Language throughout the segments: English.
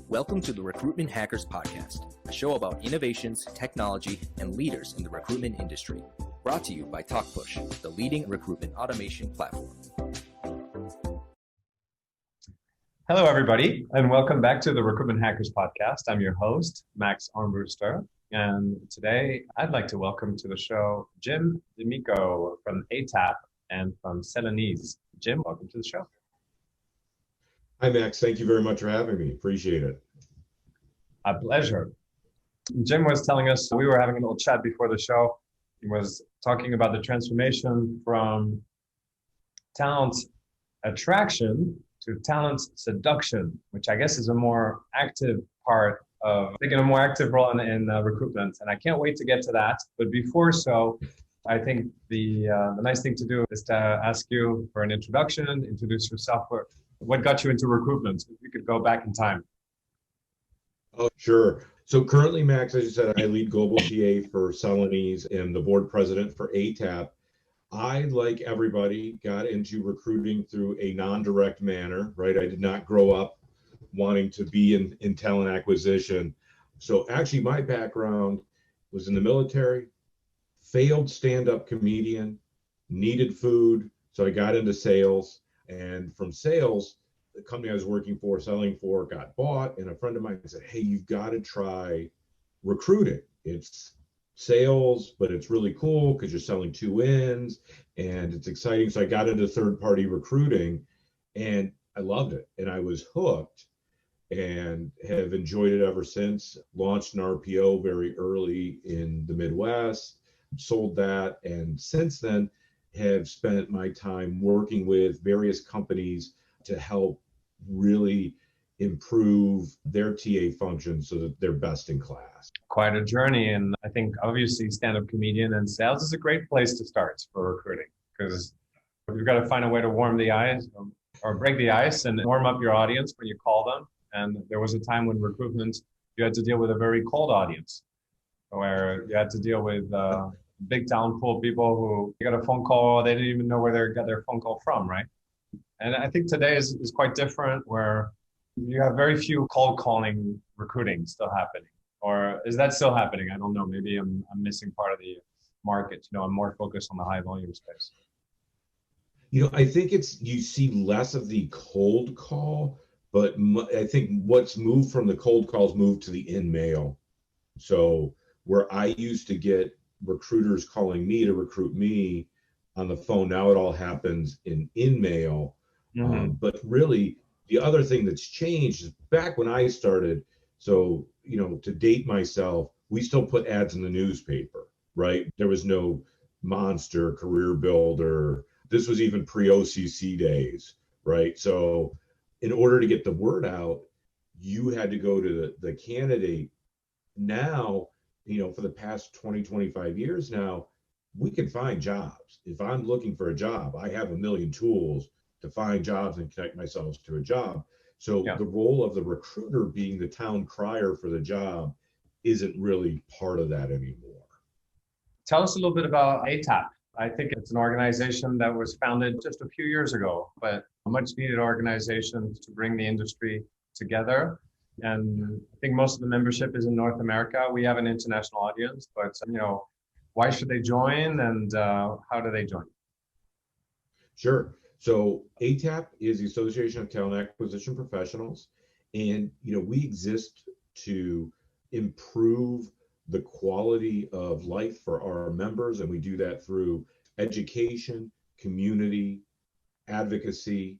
Welcome to the Recruitment Hackers Podcast, a show about innovations, technology, and leaders in the recruitment industry. Brought to you by TalkPush, the leading recruitment automation platform. Hello, everybody, and welcome back to the Recruitment Hackers Podcast. I'm your host, Max Armbruster, and today I'd like to welcome to the show Jim D'Amico from ATAP and from Celanese. Jim, welcome to the show. Hi, Max. Thank you very much for having me. Appreciate it. A pleasure. Jim was telling us, we were having a little chat before the show. He was talking about the transformation from talent attraction to talent seduction, which I guess is a more active part of taking a more active role in recruitment. And I can't wait to get to that. But before so, I think the nice thing to do is to ask you for an introduction, introduce yourself. What got you into recruitment? If you could go back in time. Oh, sure. So currently, Max, as you said, I lead global TA for Celanese and the board president for ATAP. I, like everybody, got into recruiting through a non-direct manner, right? I did not grow up wanting to be in talent acquisition. So actually, my background was in the military, failed stand-up comedian, needed food, so I got into sales. And from sales, the company I was working for, selling for, got bought. And a friend of mine said, hey, you've got to try recruiting. It's sales, but it's really cool because you're selling two ends and it's exciting. So I got into third-party recruiting and I loved it. And I was hooked and have enjoyed it ever since. Launched an RPO very early in the Midwest, sold that. And since then, have spent my time working with various companies to help really improve their TA function so that they're best in class. Quite a journey. And I think obviously stand-up comedian and sales is a great place to start for recruiting because you've got to find a way to warm the ice or break the ice and warm up your audience when you call them. And there was a time when recruitment, you had to deal with a very cold audience where you had to deal with big talent pool of people who you got a phone call, they didn't even know where they got their phone call from, right? And I think today is quite different where you have very few cold calling recruiting still happening. Or is that still happening? I don't know. Maybe I'm missing part of the market. I'm more focused on the high volume space. I think you see less of the cold call, but I think what's moved from the cold calls moved to the in-mail. So where I used to get recruiters calling me to recruit me on the phone, now it all happens in mail. Mm-hmm. But really, the other thing that's changed is back when I started, so, to date myself, we still put ads in the newspaper, right? There was no Monster, Career Builder. This was even pre-OCC days, right? So in order to get the word out, you had to go to the candidate. Now, for the past 20, 25 years now, we can find jobs. If I'm looking for a job, I have a million tools to find jobs and connect myself to a job. So The role of the recruiter being the town crier for the job isn't really part of that anymore. Tell us a little bit about ATAP. I think it's an organization that was founded just a few years ago, but a much needed organization to bring the industry together. And I think most of the membership is in North America. We have an international audience, but why should they join and how do they join? Sure. So ATAP is the Association of Talent Acquisition Professionals, and we exist to improve the quality of life for our members, and we do that through education, community, advocacy.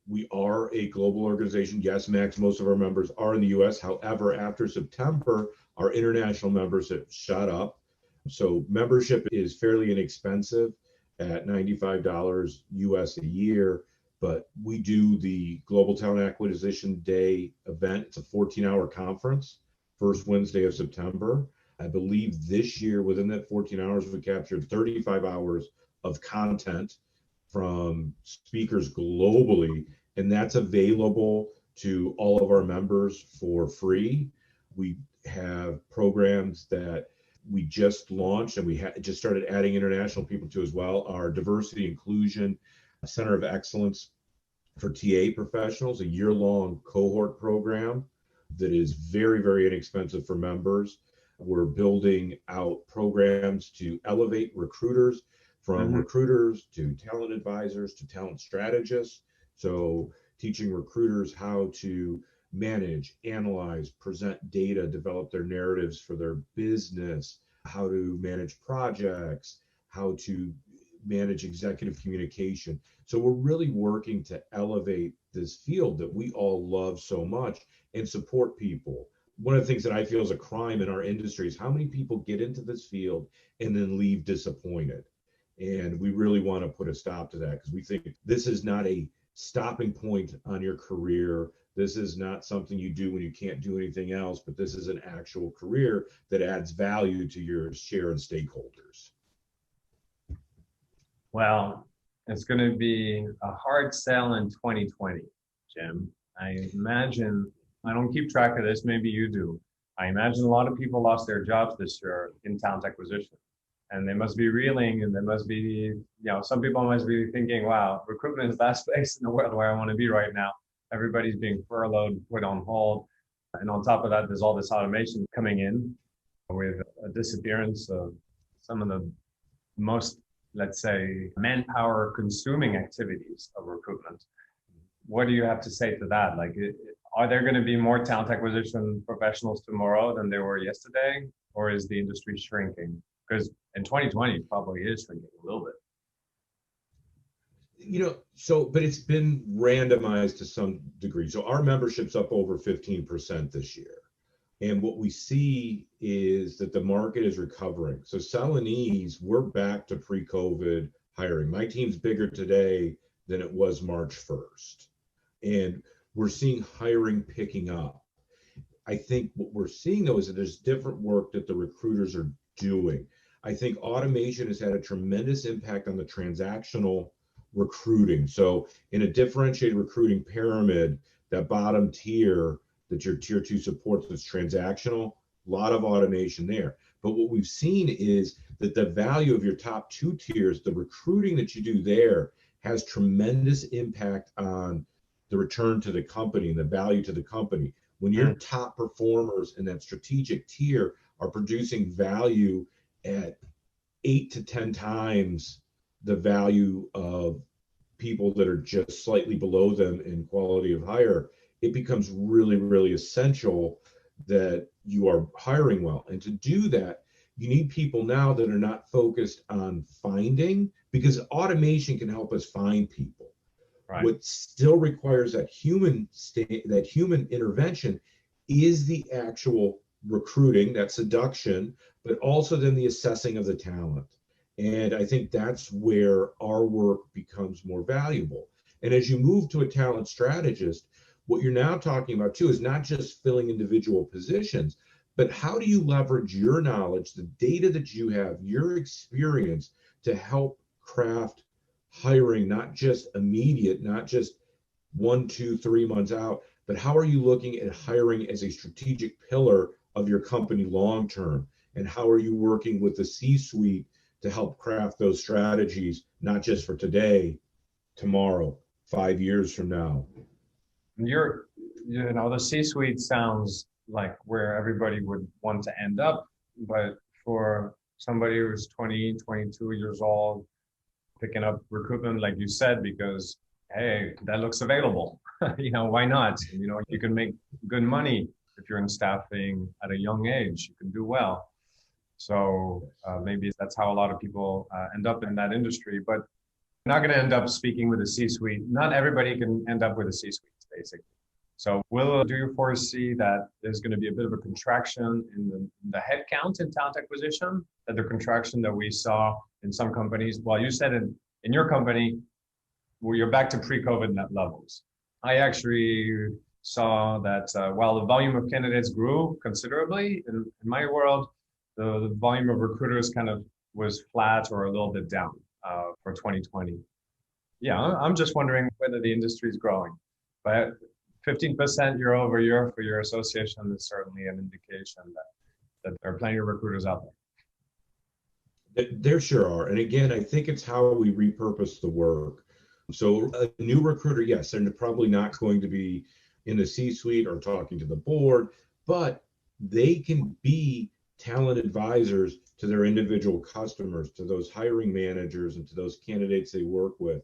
We are a global organization. Yes, Max, most of our members are in the US. However, after September, our international members have shot up. So membership is fairly inexpensive at $95 US a year, but we do the Global Talent Acquisition Day event. It's a 14-hour conference, first Wednesday of September. I believe this year, within that 14 hours, we captured 35 hours of content from speakers globally, and that's available to all of our members for free. We have programs that we just launched, and we just started adding international people to as well. Our Diversity Inclusion Center of Excellence for TA professionals, a year-long cohort program that is very, very inexpensive for members. We're building out programs to elevate recruiters, from recruiters to talent advisors to talent strategists. So teaching recruiters how to manage, analyze, present data, develop their narratives for their business, how to manage projects, how to manage executive communication. So we're really working to elevate this field that we all love so much and support people. One of the things that I feel is a crime in our industry is how many people get into this field and then leave disappointed. And we really want to put a stop to that, because we think this is not a stopping point on your career. This is not something you do when you can't do anything else, but this is an actual career that adds value to your share and stakeholders. Well, it's going to be a hard sell in 2020, Jim. I imagine, I don't keep track of this, maybe you do. I imagine a lot of people lost their jobs this year in talent acquisition. And they must be reeling, and they must be, some people must be thinking, wow, recruitment is that space in the world where I want to be right now. Everybody's being furloughed, put on hold. And on top of that, there's all this automation coming in with a disappearance of some of the most, let's say, manpower consuming activities of recruitment. What do you have to say to that? Like, are there going to be more talent acquisition professionals tomorrow than there were yesterday? Or is the industry shrinking? Because in 2020, it probably is shrinking a little bit. But it's been randomized to some degree. So our membership's up over 15% this year. And what we see is that the market is recovering. So Celanese, we're back to pre-COVID hiring. My team's bigger today than it was March 1st. And we're seeing hiring picking up. I think what we're seeing, though, is that there's different work that the recruiters are doing. I think automation has had a tremendous impact on the transactional recruiting. So in a differentiated recruiting pyramid, that bottom tier that your tier 2 supports that's transactional, a lot of automation there. But what we've seen is that the value of your top 2 tiers, the recruiting that you do there, has tremendous impact on the return to the company and the value to the company. When your top performers in that strategic tier are producing value at 8 to 10 times the value of people that are just slightly below them in quality of hire, it becomes really, really essential that you are hiring well. And to do that, you need people now that are not focused on finding, because automation can help us find people. Right. What still requires that human intervention is the actual recruiting, that seduction, but also then the assessing of the talent. And I think that's where our work becomes more valuable. And as you move to a talent strategist, what you're now talking about too is not just filling individual positions, but how do you leverage your knowledge, the data that you have, your experience to help craft hiring, not just immediate, not just 1, 2, 3 months out, but how are you looking at hiring as a strategic pillar of your company long term? And how are you working with the C-suite to help craft those strategies, not just for today, tomorrow, 5 years from now? The C-suite sounds like where everybody would want to end up, but for somebody who's 20, 22 years old, picking up recruitment, like you said, because, hey, that looks available. Why not? You can make good money if you're in staffing at a young age. You can do well. So maybe that's how a lot of people end up in that industry, but not going to end up speaking with a C-suite. Not everybody can end up with a C-suite, basically. So do you foresee that there's going to be a bit of a contraction in the headcount in talent acquisition, that the contraction that we saw in some companies? Well, you said in your company, well, you're back to pre-COVID net levels. I actually saw that while the volume of candidates grew considerably, in my world, the volume of recruiters kind of was flat or a little bit down for 2020. Yeah, I'm just wondering whether the industry is growing. But 15% year over year for your association is certainly an indication that there are plenty of recruiters out there. There sure are. And again, I think it's how we repurpose the work. So a new recruiter, yes, they're probably not going to be in the C-suite or talking to the board, but they can be talent advisors to their individual customers, to those hiring managers, and to those candidates they work with.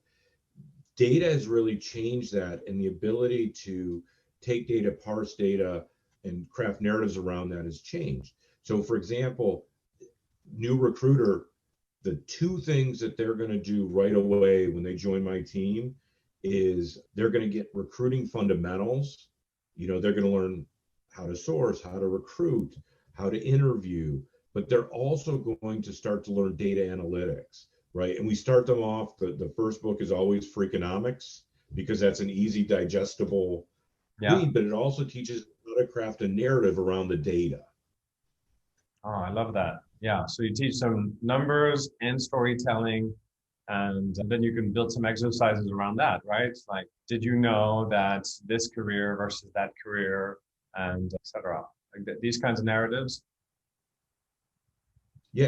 Data has really changed that, and the ability to take data, parse data, and craft narratives around that has changed. So, for example, new recruiter, the two things that they're going to do right away when they join my team is they're going to get recruiting fundamentals. They're going to learn how to source, how to recruit, how to interview, but they're also going to start to learn data analytics, right? And we start them off, the first book is always Freakonomics, because that's an easy, digestible read, but it also teaches how to craft a narrative around the data. Oh, I love that. Yeah. So you teach them numbers and storytelling, and then you can build some exercises around that, right? It's like, did you know that this career versus that career, and et cetera? Like these kinds of narratives. Yeah,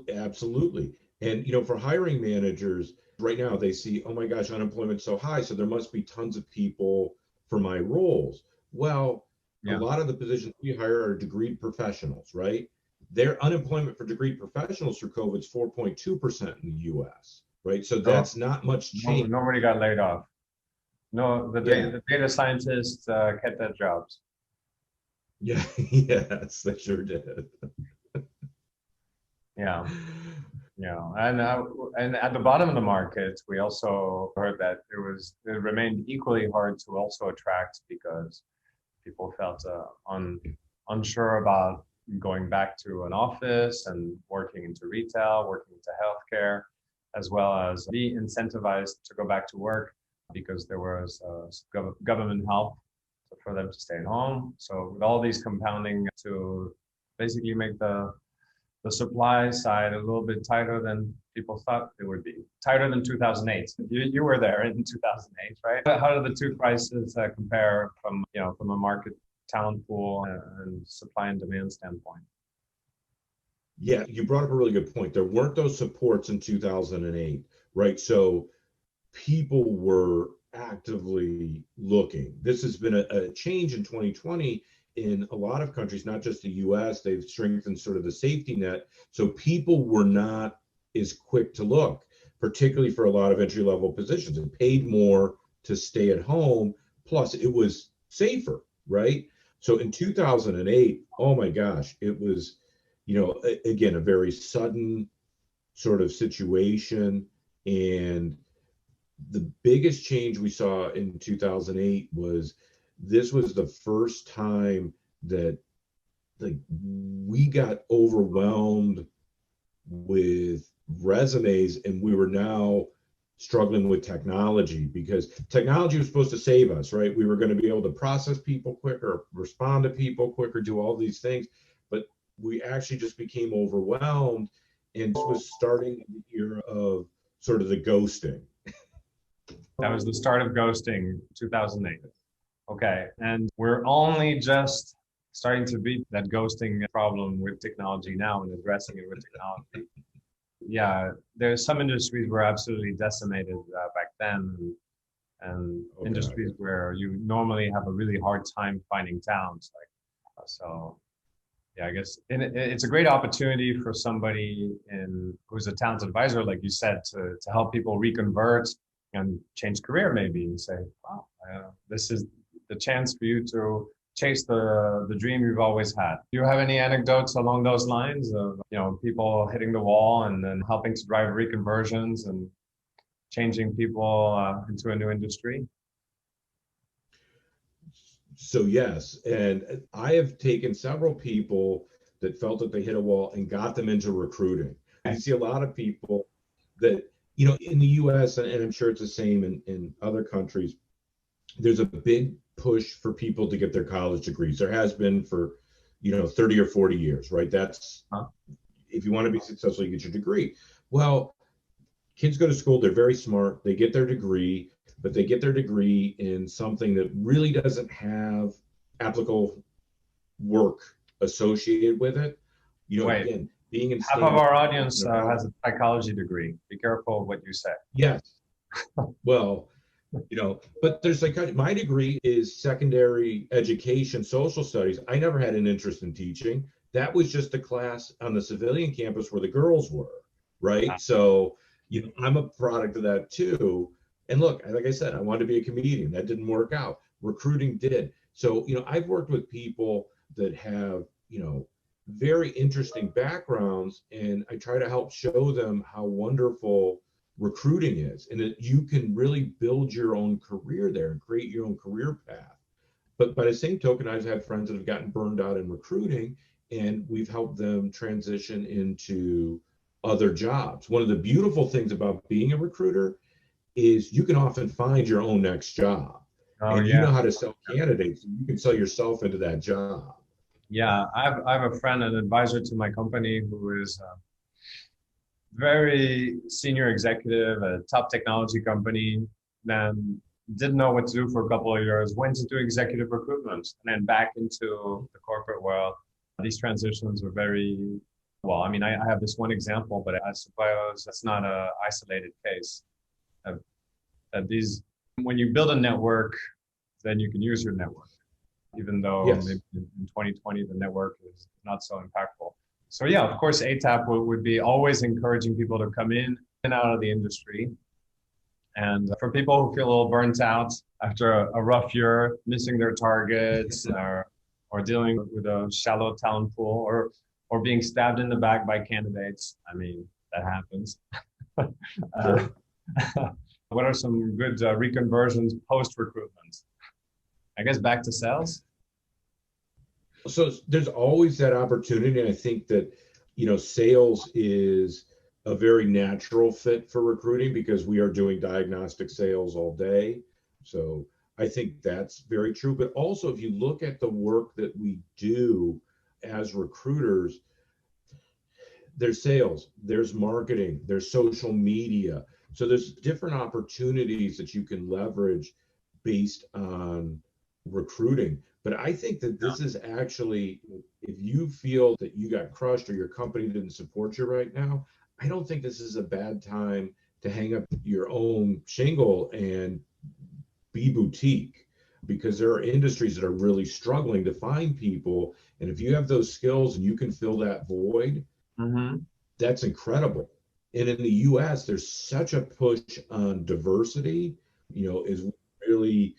absolutely. And for hiring managers right now, they see, oh my gosh, unemployment's so high, so there must be tons of people for my roles. Well, a lot of the positions we hire are degreed professionals, right? Their unemployment for degreed professionals through COVID is 4.2% in the US, right? So that's not much change. Nobody got laid off. No, the data scientists kept their jobs. Yeah, yes, they sure did. Yeah. And at the bottom of the market, we also heard that it remained equally hard to also attract, because people felt unsure about going back to an office and working into retail, working into healthcare, as well as be incentivized to go back to work because there was government help for them to stay at home. So with all these compounding to basically make the supply side a little bit tighter than people thought it would be. Tighter than 2008. You were there in 2008, right? How do the two prices compare from a market talent pool and supply and demand standpoint? Yeah, you brought up a really good point. There weren't those supports in 2008, right? So people were actively looking. This has been a change in 2020 in a lot of countries, not just the US. They've strengthened sort of the safety net. So people were not as quick to look, particularly for a lot of entry-level positions. It paid more to stay at home, plus it was safer, right? So in 2008, oh my gosh, it was, again, a very sudden sort of situation. And the biggest change we saw in 2008 was this was the first time that we got overwhelmed with resumes, and we were now struggling with technology, because technology was supposed to save us, right? We were going to be able to process people quicker, respond to people quicker, do all these things, but we actually just became overwhelmed, and this was starting the era of sort of the ghosting. That was the start of ghosting, 2008. Okay, and we're only just starting to beat that ghosting problem with technology now and addressing it with technology. Yeah, there's some industries were absolutely decimated back then, and industries where you normally have a really hard time finding talent. So, yeah, I guess it's a great opportunity for somebody who's a talent advisor, like you said, to help people reconvert and change career maybe, and say, wow, this is the chance for you to chase the dream you've always had. Do you have any anecdotes along those lines of people hitting the wall and then helping to drive reconversions and changing people into a new industry? So yes, and I have taken several people that felt that they hit a wall and got them into recruiting. I see a lot of people that in the US, and I'm sure it's the same in other countries, there's a big push for people to get their college degrees. There has been for 30 or 40 years, right? That's if you want to be successful, you get your degree. Well, kids go to school, they're very smart, they get their degree, but they get their degree in something that really doesn't have applicable work associated with it. Wait, again, being in half of our audience has a psychology degree. Be careful what you say. Yes. Well, But there's like, my degree is secondary education, social studies. I never had an interest in teaching. That was just a class on the civilian campus where the girls were, right? So, I'm a product of that too. And look, like I said, I wanted to be a comedian. That didn't work out. Recruiting did. So, I've worked with people that have, very interesting backgrounds, and I try to help show them how wonderful recruiting is, and that you can really build your own career there and create your own career path. But by the same token, I've had friends that have gotten burned out in recruiting, and we've helped them transition into other jobs. One of the beautiful things about being a recruiter is you can often find your own next job, Oh and you yeah. know how to sell candidates. You can sell yourself into that job. Yeah, I have a friend, an advisor to my company, who is very senior executive at a top technology company. Then didn't know what to do for a couple of years, went into executive recruitment, and then back into the corporate world. These transitions were very well. I mean, I have this one example, but I suppose that's not an isolated case. That these, when you build a network, then you can use your network, even though Yes. maybe in 2020 the network is not so impactful. So yeah, of course, ATAP would be always encouraging people to come in and out of the industry. And for people who feel a little burnt out after a rough year, missing their targets, or dealing with a shallow talent pool, or being stabbed in the back by candidates, I mean, that happens. Sure. What are some good reconversions post-recruitment? I guess back to sales. So there's always that opportunity. And I think that, sales is a very natural fit for recruiting because we are doing diagnostic sales all day. So I think that's very true. But also, if you look at the work that we do as recruiters, there's sales, there's marketing, there's social media. So there's different opportunities that you can leverage based on recruiting. But I think that this is actually, if you feel that you got crushed or your company didn't support you right now, I don't think this is a bad time to hang up your own shingle and be boutique, because there are industries that are really struggling to find people. And if you have those skills and you can fill that void, that's incredible. And in the US, there's such a push on diversity, is really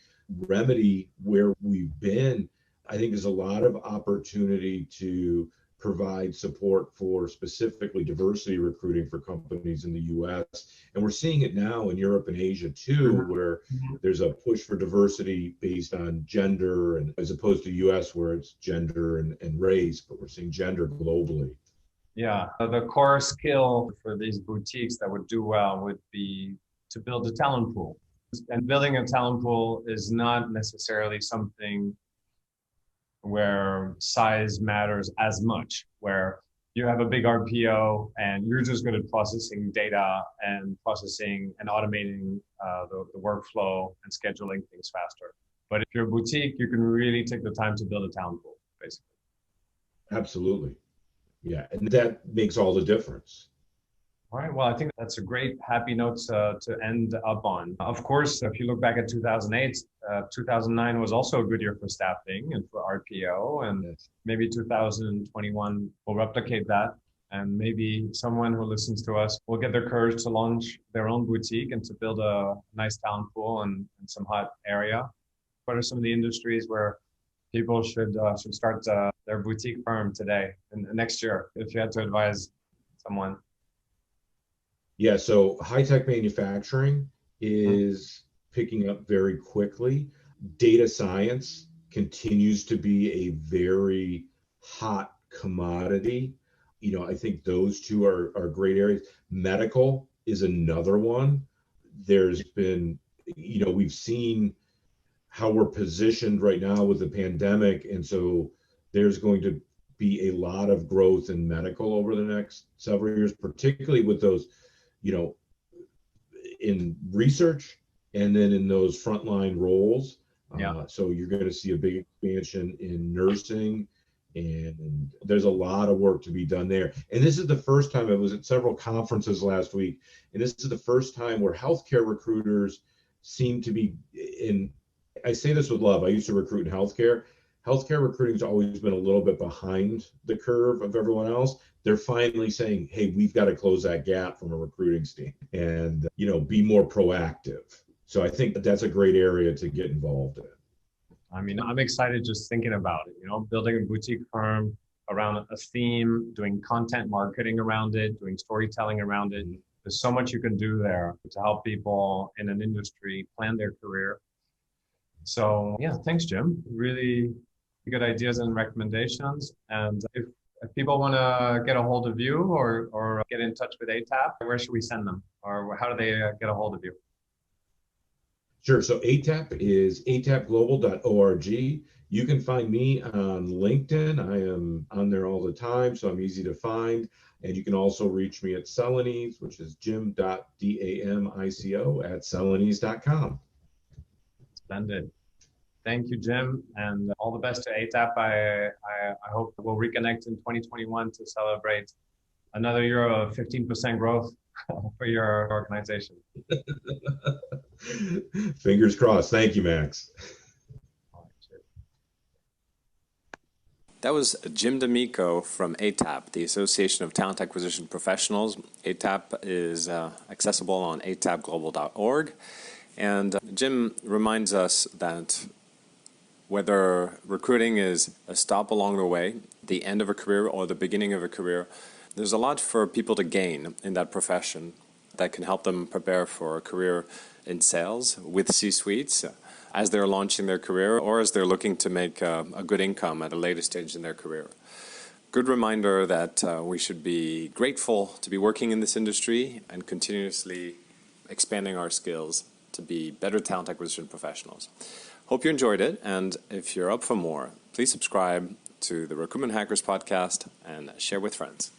remedy where we've been. I think there's a lot of opportunity to provide support for specifically diversity recruiting for companies in the US. And we're seeing it now in Europe and Asia too, where there's a push for diversity based on gender, and as opposed to US where it's gender and race, but we're seeing gender globally. Yeah, the core skill for these boutiques that would do well would be to build a talent pool. And building a talent pool is not necessarily something where size matters as much, where you have a big RPO and you're just good at processing data and processing and automating the workflow and scheduling things faster. But if you're a boutique, you can really take the time to build a talent pool, basically. Absolutely. Yeah, and that makes all the difference. All right. Well, I think that's a great happy note to end up on. Of course, if you look back at 2008, 2009 was also a good year for staffing and for RPO, and Yes. maybe 2021 will replicate that. And maybe someone who listens to us will get their courage to launch their own boutique and to build a nice talent pool in some hot area. What are some of the industries where people should start their boutique firm today and next year, if you had to advise someone? Yeah, so high-tech manufacturing is picking up very quickly. Data science continues to be a very hot commodity. I think those two are great areas. Medical is another one. There's been, we've seen how we're positioned right now with the pandemic. And so there's going to be a lot of growth in medical over the next several years, particularly with those, in research and then in those frontline roles. So you're going to see a big expansion in nursing, and there's a lot of work to be done there. And this is the first time, I was at several conferences last week, and this is the first time where healthcare recruiters seem to be in, I say this with love. I used to recruit in healthcare. Healthcare recruiting has always been a little bit behind the curve of everyone else. They're finally saying, hey, we've got to close that gap from a recruiting standpoint and, be more proactive. So I think that's a great area to get involved in. I mean, I'm excited just thinking about it, building a boutique firm around a theme, doing content marketing around it, doing storytelling around it. There's so much you can do there to help people in an industry plan their career. So yeah, thanks, Jim. Really good ideas and recommendations. And if people want to get a hold of you or get in touch with ATAP, where should we send them? Or how do they get a hold of you? Sure. So ATAP is atapglobal.org. You can find me on LinkedIn. I am on there all the time, so I'm easy to find. And you can also reach me at Celanese, which is jim.damico@celanese.com. Splendid. Thank you, Jim, and all the best to ATAP. I hope we'll reconnect in 2021 to celebrate another year of 15% growth for your organization. Fingers crossed. Thank you, Max. That was Jim D'Amico from ATAP, the Association of Talent Acquisition Professionals. ATAP is accessible on atapglobal.org. And Jim reminds us that whether recruiting is a stop along the way, the end of a career, or the beginning of a career, there's a lot for people to gain in that profession that can help them prepare for a career in sales with C-suites as they're launching their career or as they're looking to make a good income at a later stage in their career. Good reminder that we should be grateful to be working in this industry and continuously expanding our skills to be better talent acquisition professionals. Hope you enjoyed it, and if you're up for more, please subscribe to the Recruitment Hackers podcast and share with friends.